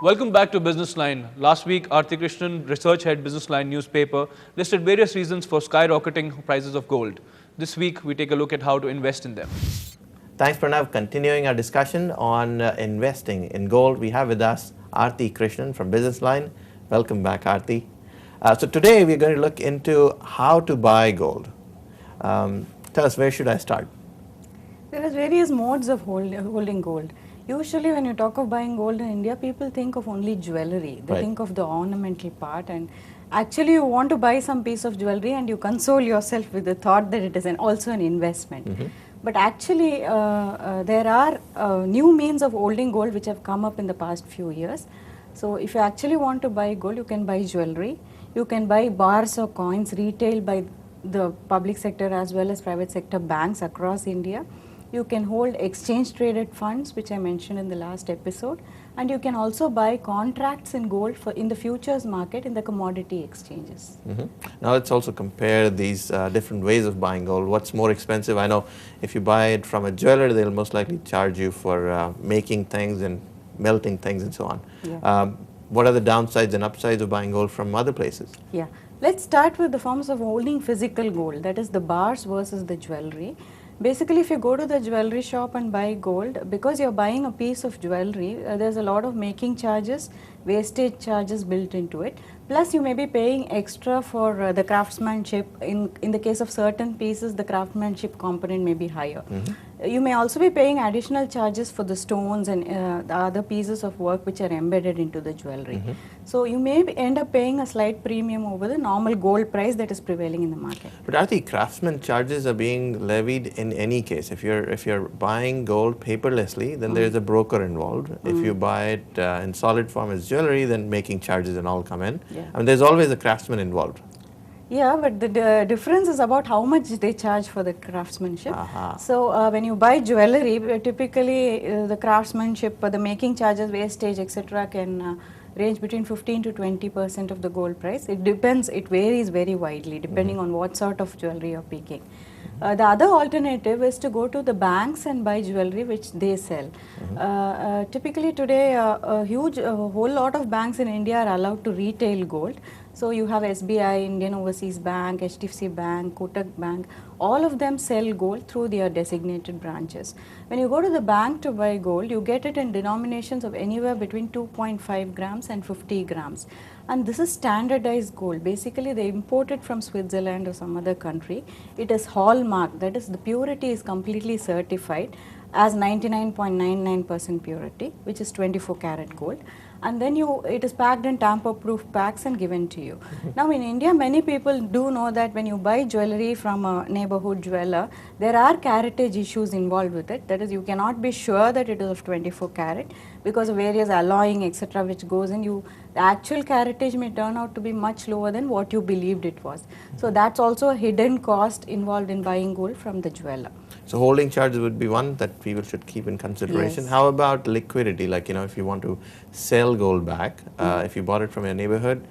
Welcome back to Business Line. Last week, Aarti Krishnan, research head Business Line newspaper, listed various reasons for skyrocketing prices of gold. This week, we take a look at how to invest in them. Thanks, Pranav. Continuing our discussion on investing in gold, we have with us Aarti Krishnan from Business Line. Welcome back, Aarti. So today, we're going to look into how to buy gold. Tell us, where should I start? There are various modes of holding gold. Usually when you talk of buying gold in India, people think of only jewelry. They think of the ornamental part, and actually you want to buy some piece of jewelry and you console yourself with the thought that it is also an investment. But actually there are new means of holding gold which have come up in the past few years. So if you actually want to buy gold, you can buy jewelry. You can buy bars or coins retailed by the public sector as well as private sector banks across India. You can hold exchange traded funds, which I mentioned in the last episode, and you can also buy contracts in gold for in the futures market in the commodity exchanges. Now let's also compare these different ways of buying gold. What's more expensive? I know if you buy it from a jeweler, they'll most likely charge you for making things and melting things and so on. What are the downsides and upsides of buying gold from other places? Let's start with the forms of holding physical gold, that is the bars versus the jewelry. Basically, if you go to the jewelry shop and buy gold, because you're buying a piece of jewelry, there's a lot of making charges, wastage charges built into it. Plus, you may be paying extra for the craftsmanship. In the case of certain pieces, the craftsmanship component may be higher. You may also be paying additional charges for the stones and the other pieces of work which are embedded into the jewelry. So you may end up paying a slight premium over the normal gold price that is prevailing in the market. But are the craftsman charges are being levied in any case? If you're buying gold paperlessly, then there's a broker involved. If you buy it in solid form as jewelry, then making charges and all come in. I mean, there's always a craftsman involved. But the difference is about how much they charge for the craftsmanship. So when you buy jewelry, typically the craftsmanship, the making charges, wastage, etc. can range between 15 to 20% of the gold price. It depends, it varies very widely depending on what sort of jewelry you're picking. The other alternative is to go to the banks and buy jewelry which they sell. Typically today a whole lot of banks in India are allowed to retail gold. So you have SBI, Indian Overseas Bank, HDFC Bank, Kotak Bank, all of them sell gold through their designated branches. When you go to the bank to buy gold, you get it in denominations of anywhere between 2.5 grams and 50 grams. And this is standardized gold. Basically, they import it from Switzerland or some other country. It is hallmarked, that is, the purity is completely certified as 99.99% purity, which is 24 karat gold. And then it is packed in tamper-proof packs and given to you. Now in India, many people do know that when you buy jewelry from a neighborhood jeweler, there are caratage issues involved with it. That is, you cannot be sure that it is of 24 karat because of various alloying, etc., which goes in. The actual caratage may turn out to be much lower than what you believed it was. So that's also a hidden cost involved in buying gold from the jeweler. So holding charges would be one that people should keep in consideration. How about liquidity? Like, if you want to sell gold back, if you bought it from your neighborhood,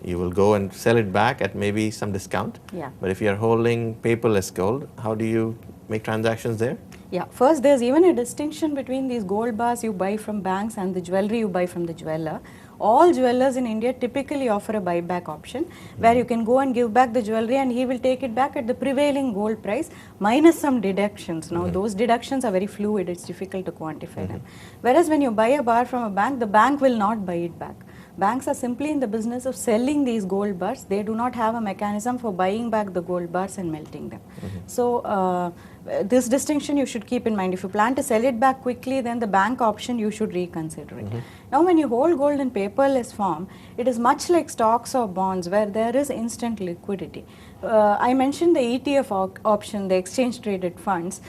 you will go and sell it back at maybe some discount. But if you're holding paperless gold, how do you make transactions there? First there's even a distinction between these gold bars you buy from banks and the jewelry you buy from the jeweler. All jewelers in India typically offer a buyback option where you can go and give back the jewelry and he will take it back at the prevailing gold price minus some deductions. Now those deductions are very fluid, it's difficult to quantify them. Whereas when you buy a bar from a bank, the bank will not buy it back. Banks are simply in the business of selling these gold bars. They do not have a mechanism for buying back the gold bars and melting them. So this distinction you should keep in mind. If you plan to sell it back quickly, then the bank option you should reconsider it. Now when you hold gold in paperless form, it is much like stocks or bonds where there is instant liquidity. I mentioned the ETF option, the exchange traded funds,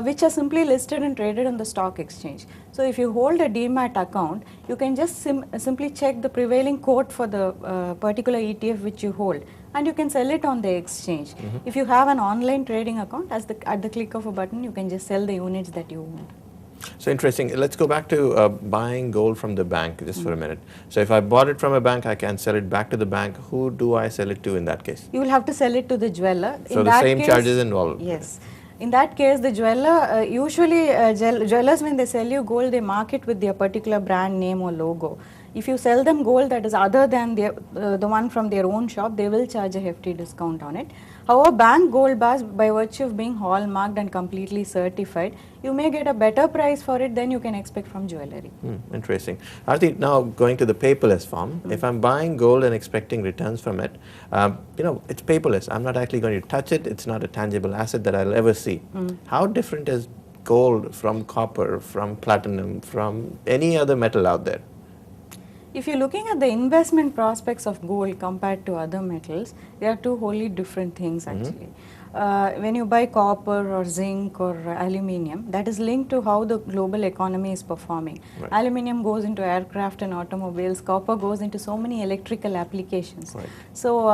which are simply listed and traded on the stock exchange. So if you hold a demat account, you can just simply check the prevailing quote for the particular ETF which you hold, and you can sell it on the exchange. If you have an online trading account, at the click of a button, you can just sell the units that you own. So interesting. Let's go back to buying gold from the bank just for a minute. So if I bought it from a bank, I can sell it back to the bank. Who do I sell it to in that case? You will have to sell it to the jeweler. So the same charges involved? Yes. In that case, the jeweler, usually jewelers, when they sell you gold, they mark it with their particular brand name or logo. If you sell them gold that is other than the one from their own shop, they will charge a hefty discount on it. However, bank gold bars, by virtue of being hallmarked and completely certified, you may get a better price for it than you can expect from jewelry. Interesting. Aarti, now going to the paperless form, if I'm buying gold and expecting returns from it, it's paperless. I'm not actually going to touch it. It's not a tangible asset that I'll ever see. How different is gold from copper, from platinum, from any other metal out there? If you're looking at the investment prospects of gold compared to other metals, they are two wholly different things actually. When you buy copper or zinc or aluminium, that is linked to how the global economy is performing. Right. Aluminium goes into aircraft and automobiles, copper goes into so many electrical applications. Right. So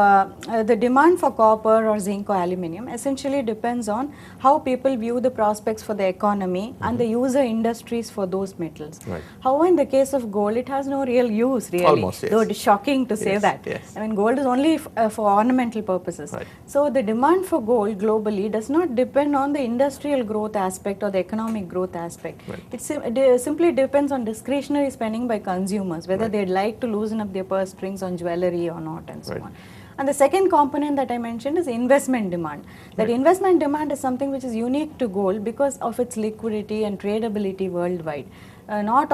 the demand for copper or zinc or aluminium essentially depends on how people view the prospects for the economy and the user industries for those metals. Right. However, in the case of gold, it has no real use really. Almost, yes. Though it is shocking to say Yes, that. yes. I mean, gold is only for ornamental purposes. Right. So the demand for gold globally does not depend on the industrial growth aspect or the economic growth aspect. Right. It simply depends on discretionary spending by consumers, whether Right. they'd like to loosen up their purse strings on jewelry or not, and so Right. on. And the second component that I mentioned is investment demand. That Right. investment demand is something which is unique to gold because of its liquidity and tradability worldwide. Not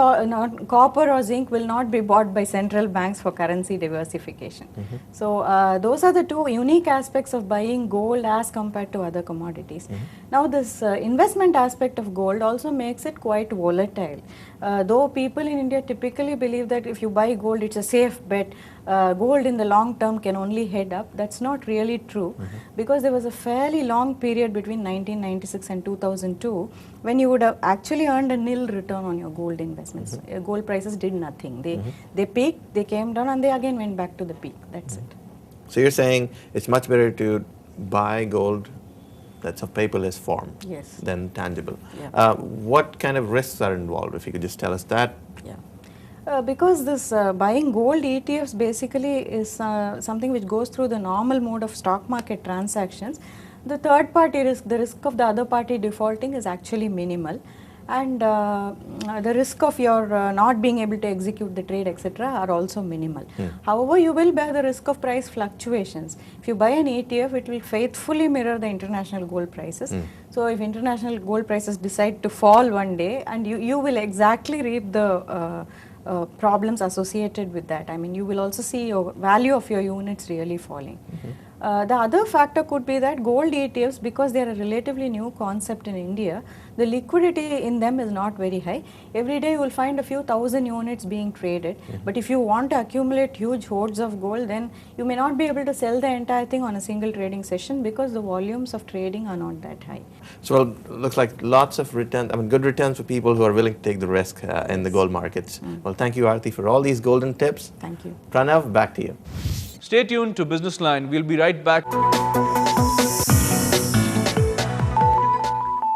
copper or zinc will not be bought by central banks for currency diversification. So those are the two unique aspects of buying gold as compared to other commodities. Now this investment aspect of gold also makes it quite volatile. Though people in India typically believe that if you buy gold, it's a safe bet. Gold in the long term can only head up. That's not really true because there was a fairly long period between 1996 and 2002 when you would have actually earned a nil return on your gold investments. Gold prices did nothing. They peaked, they came down, and they again went back to the peak. That's it. So you're saying it's much better to buy gold that's of paperless form Yes. than tangible. Yeah. What kind of risks are involved? If you could just tell us that. Yeah. Because this buying gold ETFs basically is something which goes through the normal mode of stock market transactions. The third party risk, the risk of the other party defaulting is actually minimal, and the risk of your not being able to execute the trade, etc., are also minimal. However, you will bear the risk of price fluctuations. If you buy an ETF, it will faithfully mirror the international gold prices. So if international gold prices decide to fall one day, and you will exactly reap the problems associated with that. I mean, you will also see your value of your units really falling. The other factor could be that gold ETFs, because they are a relatively new concept in India, the liquidity in them is not very high. Every day you will find a few thousand units being traded. But if you want to accumulate huge hoards of gold, then you may not be able to sell the entire thing on a single trading session because the volumes of trading are not that high. So well, looks like lots of returns, good returns for people who are willing to take the risk in the gold markets. Well, thank you, Aarti, for all these golden tips. Thank you. Pranav, back to you. Stay tuned to Business Line. We'll be right back.